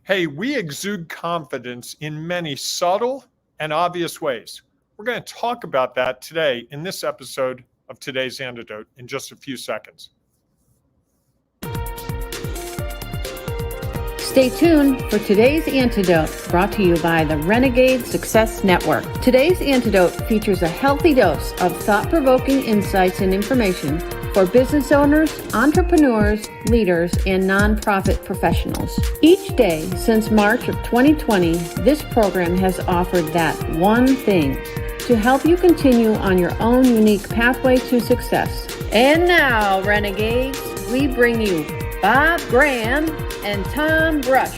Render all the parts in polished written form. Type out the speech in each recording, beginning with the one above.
Hey, we exude confidence in many subtle and obvious ways. We're going to talk about that today in this episode of today's Antidote in just a few seconds. Stay tuned for today's Antidote, brought to you by the Renegade Success Network. Today's Antidote features a healthy dose of thought-provoking insights and information for business owners, entrepreneurs, leaders, and nonprofit professionals. Each day since March of 2020, this program has offered that one thing to help you continue on your own unique pathway to success. And now, Renegades, we bring you Bob Graham and Tom Brush.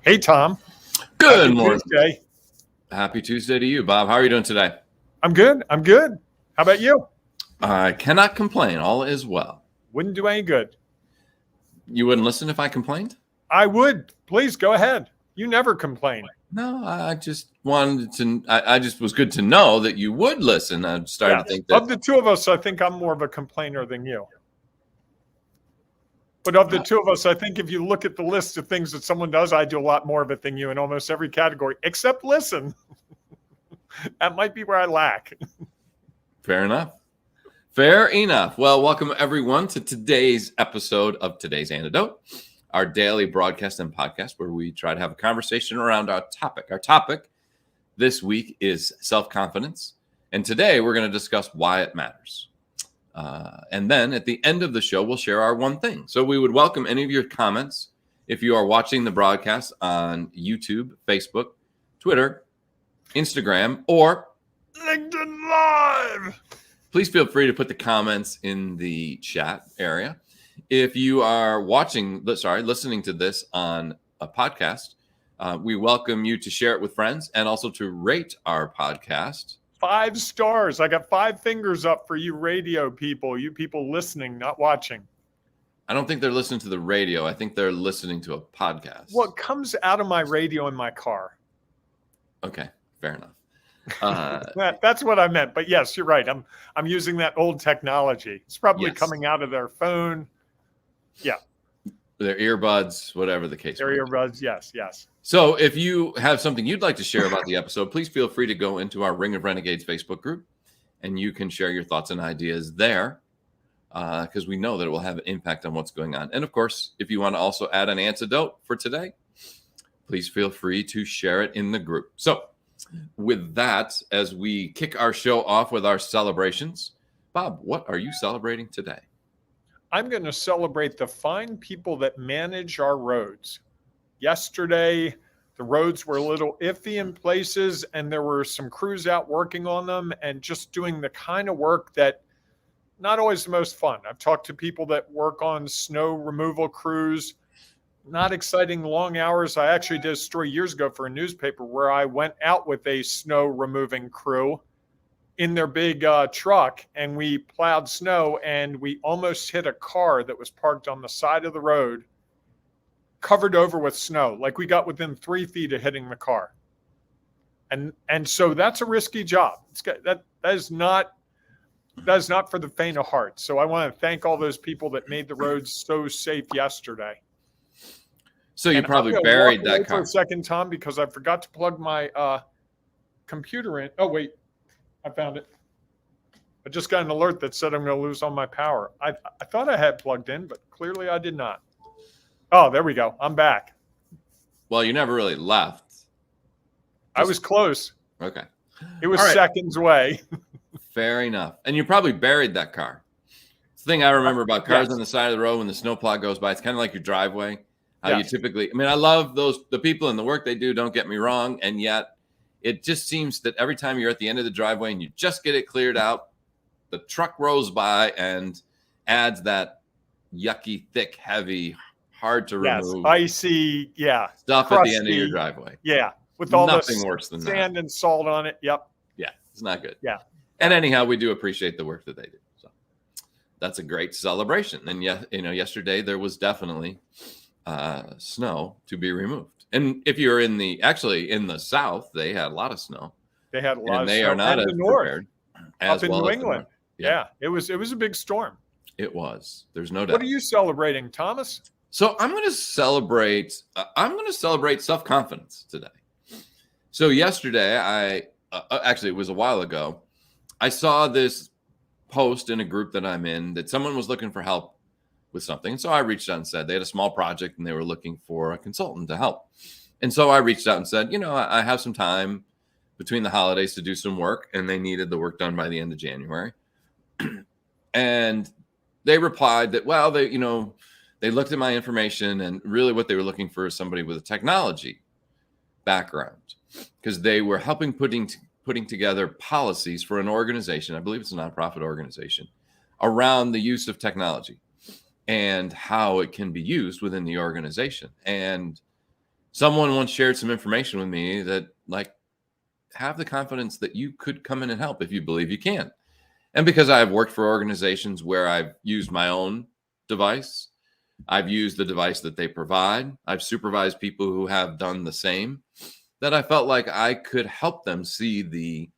Hey, Tom. Good Happy morning. Tuesday. Happy Tuesday to you, Bob. How are you doing today? I'm good. How about you? I cannot complain. All is well. Wouldn't do any good. You wouldn't listen if I complained? I would. Please go ahead. You never complain. No, I just wanted to. I just was good to know that you would listen. I started to think that of the two of us, I think I'm more of a complainer than you. But of the two of us, I think if you look at the list of things that someone does, I do a lot more of it than you in almost every category, except listen. That might be where I lack. Fair enough. Fair enough. Well, welcome everyone to today's episode of Today's Antidote, our daily broadcast and podcast where we try to have a conversation around our topic. Our topic this week is self-confidence, and today we're going to discuss why it matters. And then at the end of the show, we'll share our one thing. So we would welcome any of your comments if you are watching the broadcast on YouTube, Facebook, Twitter, Instagram, or LinkedIn Live. Please feel free to put the comments in the chat area. If you are listening to this on a podcast, we welcome you to share it with friends and also to rate our podcast. 5 stars. I got 5 fingers up for you radio people, you people listening, not watching. I don't think they're listening to the radio. I think they're listening to a podcast. What comes out of my radio in my car? Okay, fair enough. That's what I meant. But yes, you're right. I'm using that old technology. It's probably Yes. coming out of their phone. Yeah. Their earbuds, whatever the case. Their earbuds. Yes. So if you have something you'd like to share about the episode, please feel free to go into our Ring of Renegades Facebook group, and you can share your thoughts and ideas there because we know that it will have an impact on what's going on. And of course, if you want to also add an antidote for today, please feel free to share it in the group. So with that, as we kick our show off with our celebrations, Bob, what are you celebrating today? I'm going to celebrate the fine people that manage our roads. Yesterday, the roads were a little iffy in places, and there were some crews out working on them and just doing the kind of work that not always the most fun. I've talked to people that work on snow removal crews, not exciting long hours. I actually did a story years ago for a newspaper where I went out with a snow removing crew in their big truck, and we plowed snow, and we almost hit a car that was parked on the side of the road, covered over with snow. Like we got within 3 feet of hitting the car. And so that's a risky job. That is not for the faint of heart. So I want to thank all those people that made the roads so safe yesterday. So you probably buried that car for a second, Tom, because I forgot to plug my computer in. Oh, wait. I found it. I just got an alert that said I'm going to lose all my power. I thought I had plugged in, but clearly I did not. Oh, there we go. I'm back. Well, you never really left. I was close. Okay. It was All right. seconds away. Fair enough. And you probably buried that car. It's the thing I remember about cars Yes. on the side of the road when the snowplow goes by. It's kind of like your driveway. How Yes. you typically, I mean, I love the people and the work they do, don't get me wrong. And yet it just seems that every time you're at the end of the driveway and you just get it cleared out, the truck rolls by and adds that yucky, thick, heavy, hard to remove Icy, stuff crusty, at the end of your driveway. Yeah, with all Nothing the worse than sand and salt on it. Yep. Yeah, it's not good. Yeah. And anyhow, we do appreciate the work that they do. So that's a great celebration. And yesterday there was definitely snow to be removed. And if you're in the South, they had a lot of snow. They had a lot and of they snow. are not And as the north, prepared up as in well New as the England. north. Yeah, it was a big storm. It was. There's no doubt. What are you celebrating, Thomas? So I'm going to celebrate. Self-confidence today. So yesterday, actually it was a while ago, I saw this post in a group that I'm in that someone was looking for help with something. And so I reached out and said they had a small project and they were looking for a consultant to help. And so I reached out and said, I have some time between the holidays to do some work, and they needed the work done by the end of January. And they replied that, well, they looked at my information, and really what they were looking for is somebody with a technology background, because they were helping putting together policies for an organization. I believe it's a nonprofit organization around the use of technology and how it can be used within the organization. And someone once shared some information with me that, have the confidence that you could come in and help if you believe you can. And because I've worked for organizations where I've used my own device, I've used the device that they provide, I've supervised people who have done the same, that I felt like I could help them see the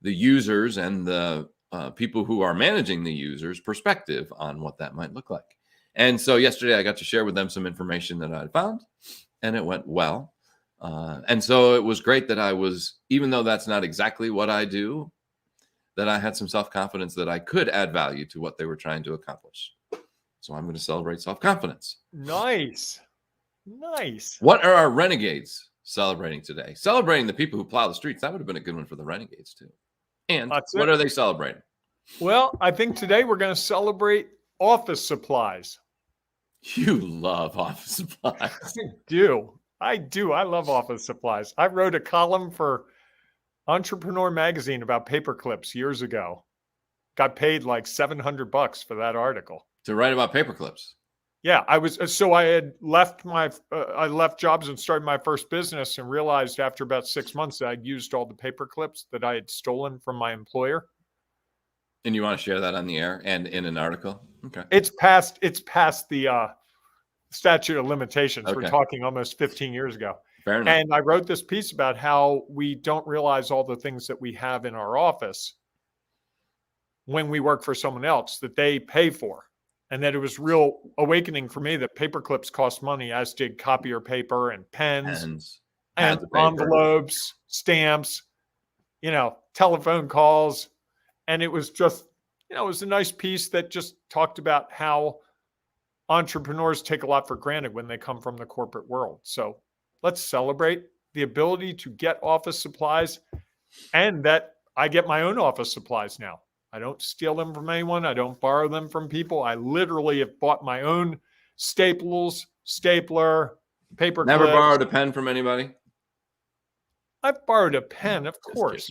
users and the people who are managing the users' perspective on what that might look like. And so yesterday I got to share with them some information that I found, and it went well. And so it was great that I was, even though that's not exactly what I do, that I had some self-confidence that I could add value to what they were trying to accomplish. So I'm going to celebrate self-confidence. Nice. What are our renegades celebrating today? Celebrating the people who plow the streets. That would have been a good one for the renegades too. And what are they celebrating? Well, I think today we're going to celebrate office supplies. You love office supplies. I do. I love office supplies. I wrote a column for Entrepreneur Magazine about paper clips years ago. Got paid like $700 for that article. To write about paper clips. Yeah, I had left I left jobs and started my first business, and realized after about 6 months that I'd used all the paper clips that I had stolen from my employer. And you want to share that on the air and in an article? Okay. It's past the statute of limitations. Okay. We're talking almost 15 years ago. Fair enough. And I wrote this piece about how we don't realize all the things that we have in our office when we work for someone else that they pay for. And that it was real awakening for me that paper clips cost money, as did copier paper and pens and envelopes, stamps, telephone calls. And it was just, it was a nice piece that just talked about how entrepreneurs take a lot for granted when they come from the corporate world. So let's celebrate the ability to get office supplies, and that I get my own office supplies now. I don't steal them from anyone. I don't borrow them from people. I literally have bought my own staples, stapler, paper clips. Never borrowed a pen from anybody? I've borrowed a pen, of course,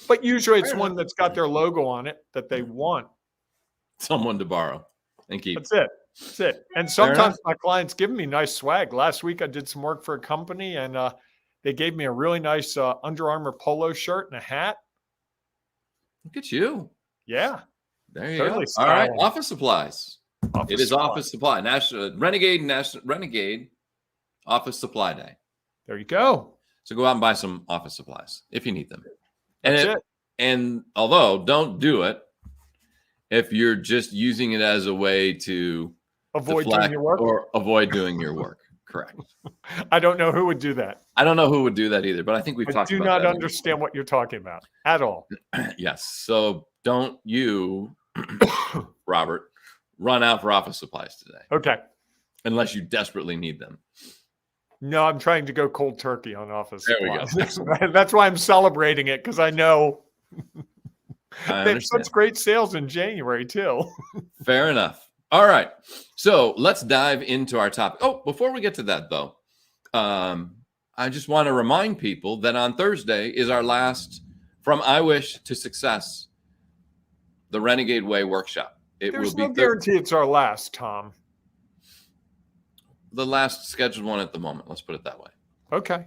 but usually it's one that's got their logo on it that they want someone to borrow and keep. That's it. And sometimes my clients give me nice swag. Last week I did some work for a company, and they gave me a really nice Under Armour polo shirt and a hat. Look at you. Yeah. There you go. All right. Office supplies. Office supply. Renegade Office Supply Day. There you go. So go out and buy some office supplies if you need them. And although don't do it if you're just using it as a way to avoid doing your work or avoid doing your work. Correct. I don't know who would do that. I don't know who would do that either, but I think we've talked about that. I do not understand what you're talking about at all. Yes. So don't you, Robert, run out for office supplies today. Okay. Unless you desperately need them. No, I'm trying to go cold turkey on office supplies. There we go. That's why I'm celebrating it, because I know they have such great sales in January too. Fair enough. All right. So let's dive into our topic. Oh, before we get to that, though, I just want to remind people that on Thursday is our last From I Wish to Success, the Renegade Way workshop. There's no guarantee it's our last, Tom. The last scheduled one at the moment. Let's put it that way. Okay.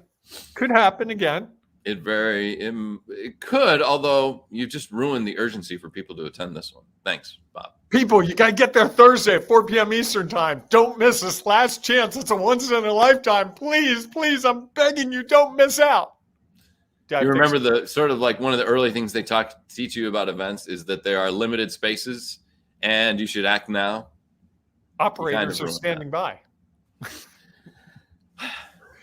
Could happen again. It could, although you just ruined the urgency for people to attend this one. Thanks, Bob. People, you got to get there Thursday at 4 p.m. Eastern time. Don't miss this last chance. It's a once in a lifetime. Please, I'm begging you, don't miss out. You remember the sort of like one of the early things they teach you about events is that there are limited spaces and you should act now. Operators are ruined standing by.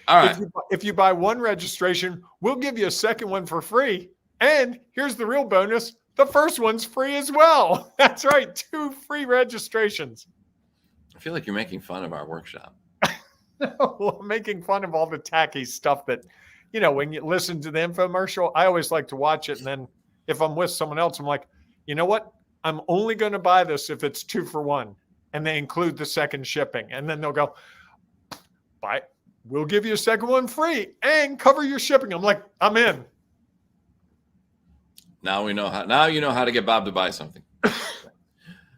All right. If you buy one registration, we'll give you a second one for free. And here's the real bonus. The first one's free as well. That's right. 2 free registrations. I feel like you're making fun of our workshop. No, I'm making fun of all the tacky stuff that, when you listen to the infomercial, I always like to watch it. And then if I'm with someone else, I'm like, you know what? I'm only going to buy this if it's 2 for 1. And they include the second shipping. And then they'll go, buy it. We'll give you a second one free and cover your shipping. I'm like, I'm in. Now you know how to get Bob to buy something.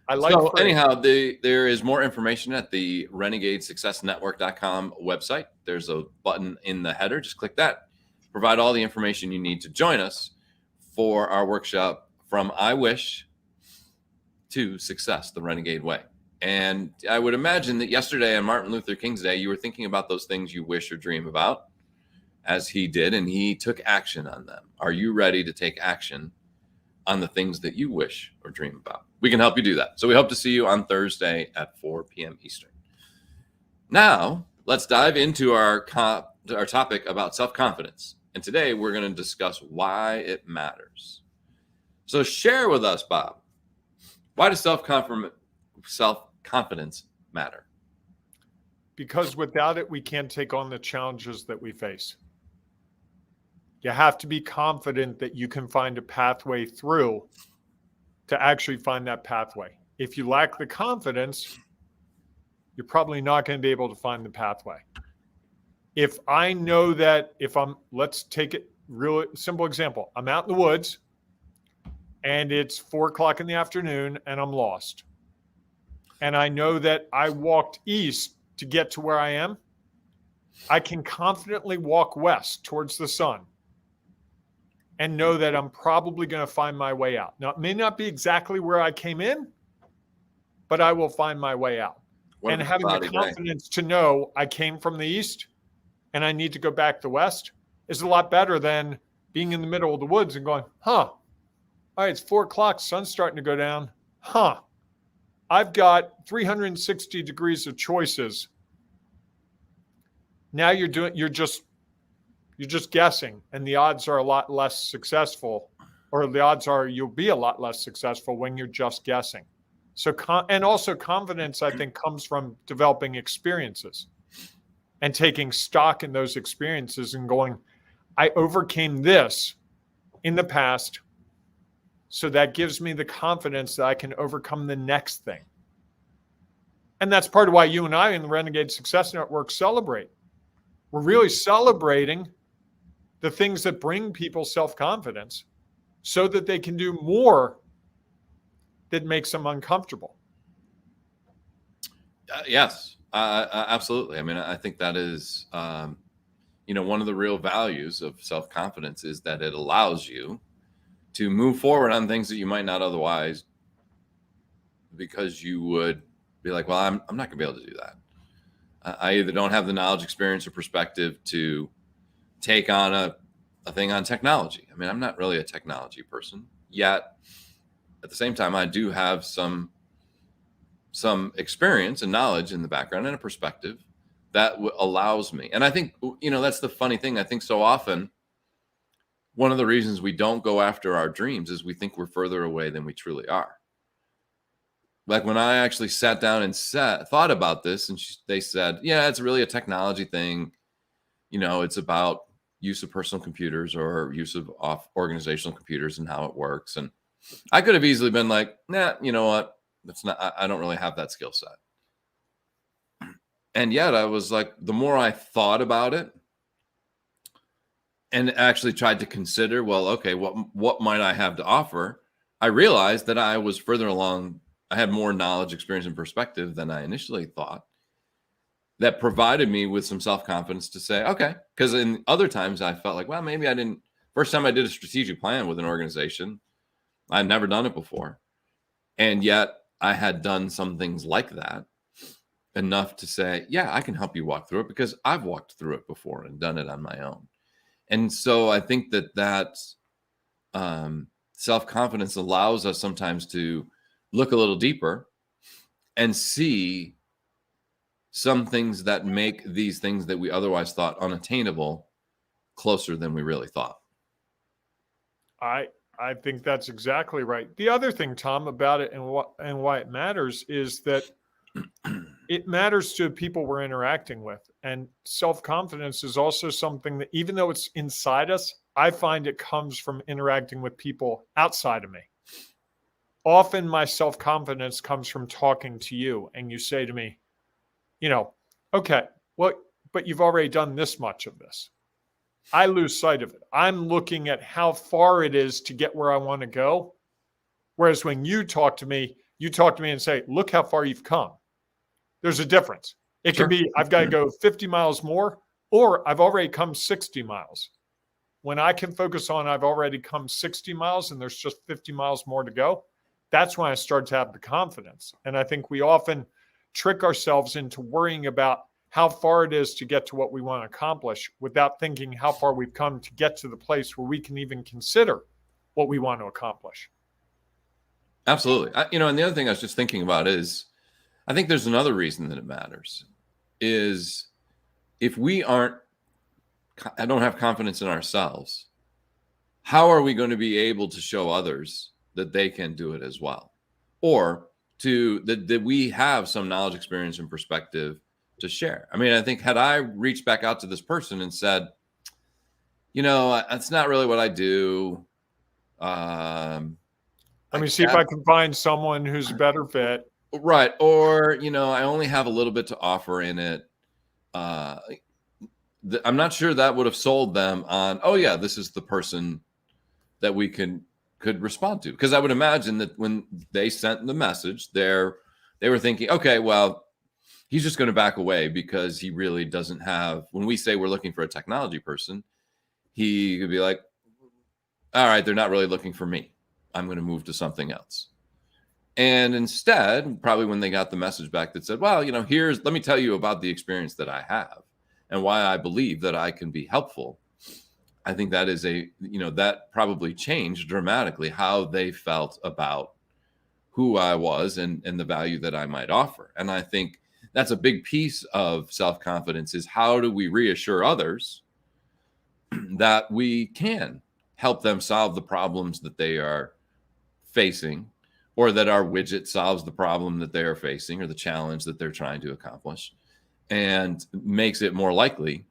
I like. So anyhow, there is more information at the renegadesuccessnetwork.com website. There's a button in the header. Just click that. Provide all the information you need to join us for our workshop From I Wish to Success, the Renegade Way. And I would imagine that yesterday on Martin Luther King's Day, you were thinking about those things you wish or dream about, as he did, and he took action on them. Are you ready to take action on the things that you wish or dream about? We can help you do that. So we hope to see you on Thursday at 4 p.m. Eastern. Now, let's dive into our topic about self-confidence. And today we're going to discuss why it matters. So share with us, Bob, why does self-confidence matter? Because without it, we can't take on the challenges that we face. You have to be confident that you can find a pathway through to actually find that pathway. If you lack the confidence, you're probably not going to be able to find the pathway. If I know that let's take it real simple example. I'm out in the woods and it's 4:00 in the afternoon and I'm lost. And I know that I walked east to get to where I am. I can confidently walk west towards the sun and know that I'm probably going to find my way out. Now, it may not be exactly where I came in, but I will find my way out. And having the confidence to know I came from the east and I need to go back to west is a lot better than being in the middle of the woods and going, all right, it's 4:00, sun's starting to go down. I've got 360 degrees of choices. Now you're just guessing, and the odds are a lot less successful, or the odds are you'll be a lot less successful when you're just guessing. So, and also confidence, I think, comes from developing experiences and taking stock in those experiences and going, I overcame this in the past, so that gives me the confidence that I can overcome the next thing. And that's part of why you and I in the Renegade Success Network celebrate. We're really celebrating the things that bring people self-confidence so that they can do more that makes them uncomfortable. Yes, absolutely. I mean, I think that is, one of the real values of self-confidence is that it allows you to move forward on things that you might not otherwise, because you would be like, well, I'm not gonna be able to do that. I either don't have the knowledge, experience, or perspective to take on a thing on technology. I mean, I'm not really a technology person yet. At the same time, I do have some experience and knowledge in the background and a perspective that allows me. And I think, that's the funny thing. I think so often one of the reasons we don't go after our dreams is we think we're further away than we truly are. Like when I actually sat down and thought about this, and they said, yeah, it's really a technology thing. It's about use of personal computers or use of organizational computers and how it works. And I could have easily been like, nah, you know what? That's not, I don't really have that skill set. And yet I was like, the more I thought about it and actually tried to consider, well, okay, what might I have to offer? I realized that I was further along. I had more knowledge, experience, and perspective than I initially thought. That provided me with some self-confidence to say, okay, because in other times I felt like, well, maybe I didn't. First time I did a strategic plan with an organization, I'd never done it before. And yet I had done some things like that enough to say, yeah, I can help you walk through it because I've walked through it before and done it on my own. And so I think that self-confidence allows us sometimes to look a little deeper and see some things that make these things that we otherwise thought unattainable closer than we really thought. I think that's exactly right. The other thing, Tom, about it and why it matters is that it matters to people we're interacting with. And self-confidence is also something that, even though it's inside us, I find it comes from interacting with people outside of me. Often my self-confidence comes from talking to you, and you say to me, okay, well, but you've already done this much of this. I lose sight of it. I'm looking at how far it is to get where I want to go. Whereas when you talk to me and say, look how far you've come. There's a difference. It Sure. can be, I've got to go 50 miles more, or I've already come 60 miles. When I can focus on I've already come 60 miles and there's just 50 miles more to go, that's when I start to have the confidence. And I think we often trick ourselves into worrying about how far it is to get to what we want to accomplish without thinking how far we've come to get to the place where we can even consider what we want to accomplish. Absolutely. And the other thing I was just thinking about is, I think there's another reason that it matters is if I don't have confidence in ourselves, how are we going to be able to show others that they can do it as well? Or that we have some knowledge, experience, and perspective to share. I mean, I think had I reached back out to this person and said, that's not really what I do. Let me see if I can find someone who's a better fit. Right. Or, I only have a little bit to offer in it. I'm not sure that would have sold them on, oh yeah, this is the person that we could respond to. Because I would imagine that when they sent the message, they were thinking, okay, well, he's just going to back away because he really doesn't have, when we say we're looking for a technology person, he could be like, all right, they're not really looking for me. I'm going to move to something else. And instead, probably when they got the message back that said, well, let me tell you about the experience that I have and why I believe that I can be helpful. I think that is that probably changed dramatically how they felt about who I was and the value that I might offer. And I think that's a big piece of self-confidence is how do we reassure others that we can help them solve the problems that they are facing, or that our widget solves the problem that they are facing or the challenge that they're trying to accomplish, and makes it more likely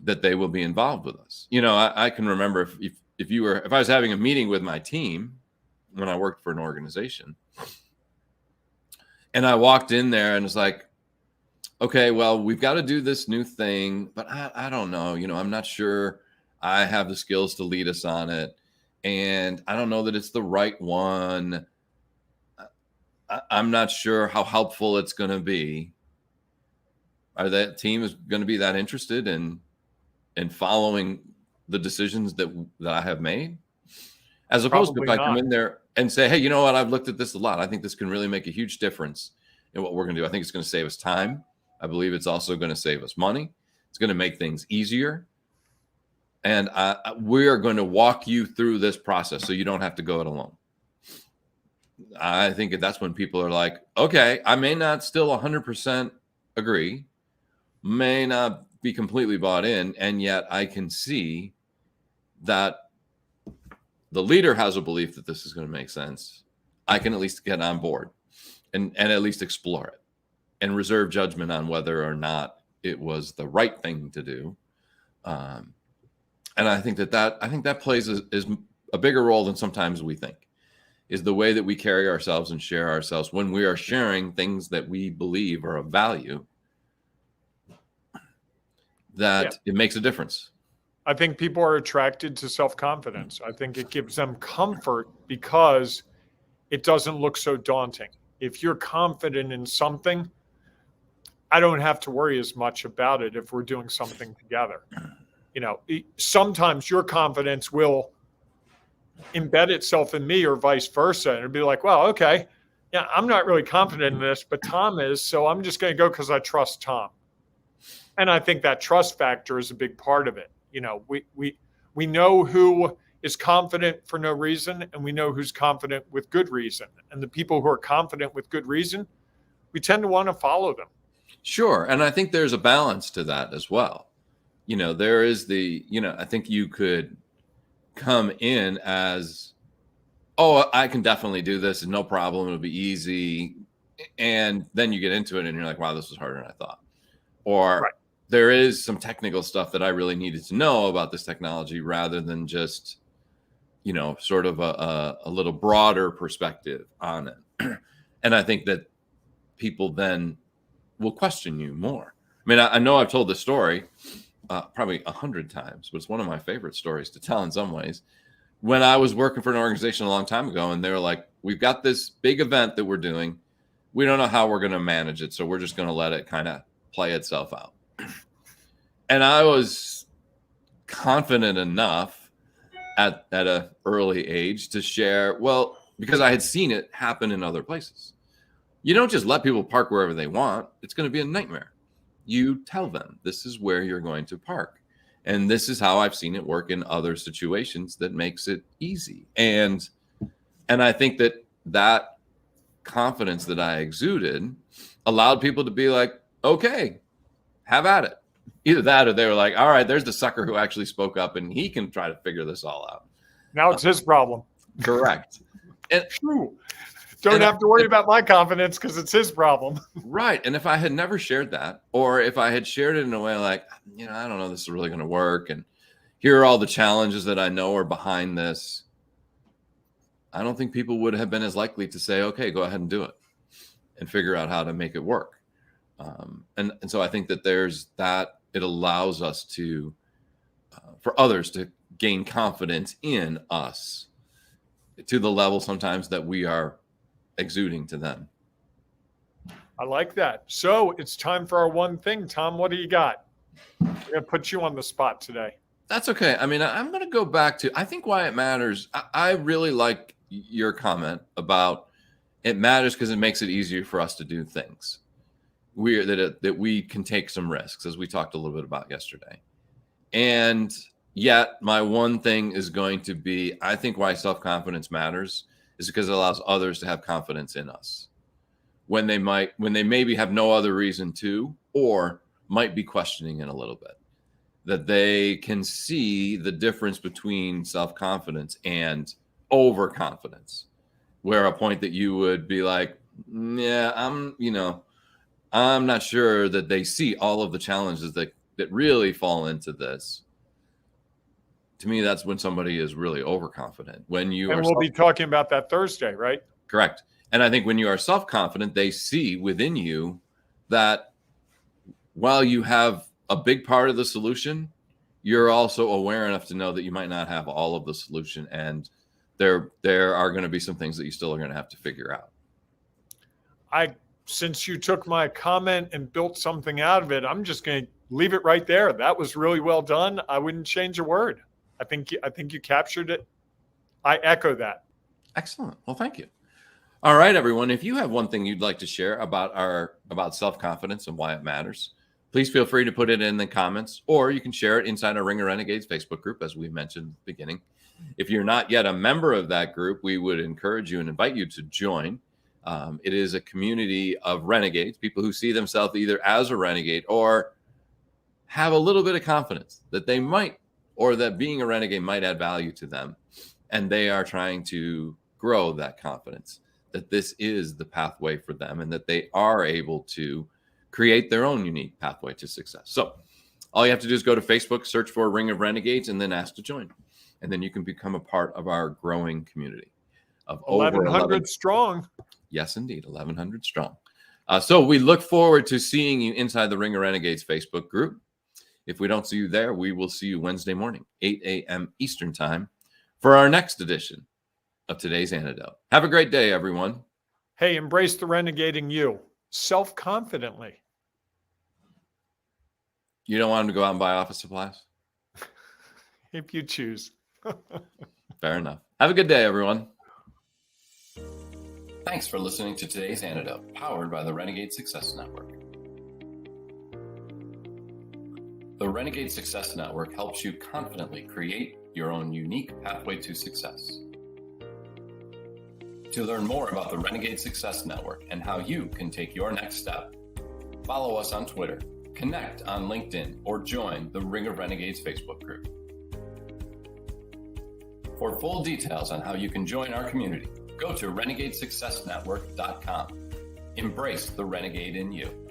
that they will be involved with us. I can remember if I was having a meeting with my team when I worked for an organization, and I walked in there and was like, okay, well, we've got to do this new thing, but I don't know, I'm not sure I have the skills to lead us on it. And I don't know that it's the right one. I'm not sure how helpful it's going to be. Are that team is going to be that interested in following the decisions that I have made? As opposed to if I come in there and say, hey, you know what? I've looked at this a lot. I think this can really make a huge difference in what we're going to do. I think it's going to save us time. I believe it's also going to save us money. It's going to make things easier. And we are going to walk you through this process so you don't have to go it alone. I think that's when people are like, okay, I may not still 100% agree, may not be completely bought in, and yet I can see that the leader has a belief that this is going to make sense. I can at least get on board and at least explore it and reserve judgment on whether or not it was the right thing to do. And I think that plays is a bigger role than sometimes we think, is the way that we carry ourselves and share ourselves when we are sharing things that we believe are of value, that it makes a difference. I think people are attracted to self-confidence. I think it gives them comfort because it doesn't look so daunting. If you're confident in something, I don't have to worry as much about it if we're doing something together. Sometimes your confidence will embed itself in me or vice versa. And it'd be like, well, okay, yeah, I'm not really confident in this, but Tom is, so I'm just going to go because I trust Tom. And I think that trust factor is a big part of it. We know who is confident for no reason, and we know who's confident with good reason. And the people who are confident with good reason, we tend to want to follow them. Sure. And I think there's a balance to that as well. There is I think you could come in as, oh, I can definitely do this. It's no problem. It'll be easy. And then you get into it and you're like, wow, this was harder than I thought. Or Right. There is some technical stuff that I really needed to know about this technology rather than just, sort of a little broader perspective on it. And I think that people then will question you more. I mean, I know I've told this story probably 100 times, but it's one of my favorite stories to tell in some ways. When I was working for an organization a long time ago, and they were like, we've got this big event that we're doing. We don't know how we're going to manage it, so we're just going to let it kind of play itself out. And I was confident enough at an early age to share, well, because I had seen it happen in other places. You don't just let people park wherever they want. It's going to be a nightmare. You tell them this is where you're going to park. And this is how I've seen it work in other situations that makes it easy. And I think that confidence that I exuded allowed people to be like, okay, have at it. Either that or they were like, all right, there's the sucker who actually spoke up and he can try to figure this all out. Now it's his problem. Correct. And don't have to worry about my confidence because it's his problem. Right. And if I had never shared that, or if I had shared it in a way like, I don't know, this is really going to work, and here are all the challenges that I know are behind this, I don't think people would have been as likely to say, okay, go ahead and do it and figure out how to make it work. And so I think that there's that. It allows us to, for others to gain confidence in us to the level sometimes that we are exuding to them. I like that. So it's time for our one thing. Tom, what do you got? I'm going to put you on the spot today. That's okay. I mean, I'm going to go back to, I think why it matters. I really like your comment about it matters because it makes it easier for us to do things. That we can take some risks, as we talked a little bit about yesterday. And yet my one thing is going to be, I think why self-confidence matters is because it allows others to have confidence in us when they maybe have no other reason to, or might be questioning it a little bit, that they can see the difference between self-confidence and overconfidence, where a point that you would be like, yeah, I'm not sure that they see all of the challenges that really fall into this. To me, that's when somebody is really overconfident. When you and we'll be talking about that Thursday, right? Correct. And I think when you are self-confident, they see within you that while you have a big part of the solution, you're also aware enough to know that you might not have all of the solution. And there are going to be some things that you still are going to have to figure out. Since you took my comment and built something out of it, I'm just going to leave it right there. That was really well done. I wouldn't change a word. I think you captured it. I echo that. Excellent. Well, thank you. All right, everyone. If you have one thing you'd like to share about self-confidence and why it matters, please feel free to put it in the comments, or you can share it inside our Ring of Renegades Facebook group, as we mentioned at the beginning. If you're not yet a member of that group, we would encourage you and invite you to join. It is a community of renegades, people who see themselves either as a renegade or have a little bit of confidence that they might, or that being a renegade might add value to them. And they are trying to grow that confidence that this is the pathway for them and that they are able to create their own unique pathway to success. So all you have to do is go to Facebook, search for Ring of Renegades, and then ask to join. And then you can become a part of our growing community of 1,100 strong. Yes, indeed. 1,100 strong. So we look forward to seeing you inside the Ring of Renegades Facebook group. If we don't see you there, we will see you Wednesday morning, 8 a.m. Eastern time, for our next edition of Today's Antidote. Have a great day, everyone. Hey, embrace the renegading you self-confidently. You don't want him to go out and buy office supplies? If you choose. Fair enough. Have a good day, everyone. Thanks for listening to Today's Antidote, powered by the Renegade Success Network. The Renegade Success Network helps you confidently create, your own unique pathway to success. To learn more about the Renegade Success Network and how you can take your next step, follow us on Twitter, connect on LinkedIn, or join the Ring of Renegades Facebook group. For full details on how you can join our community, go to renegadesuccessnetwork.com. Embrace the renegade in you.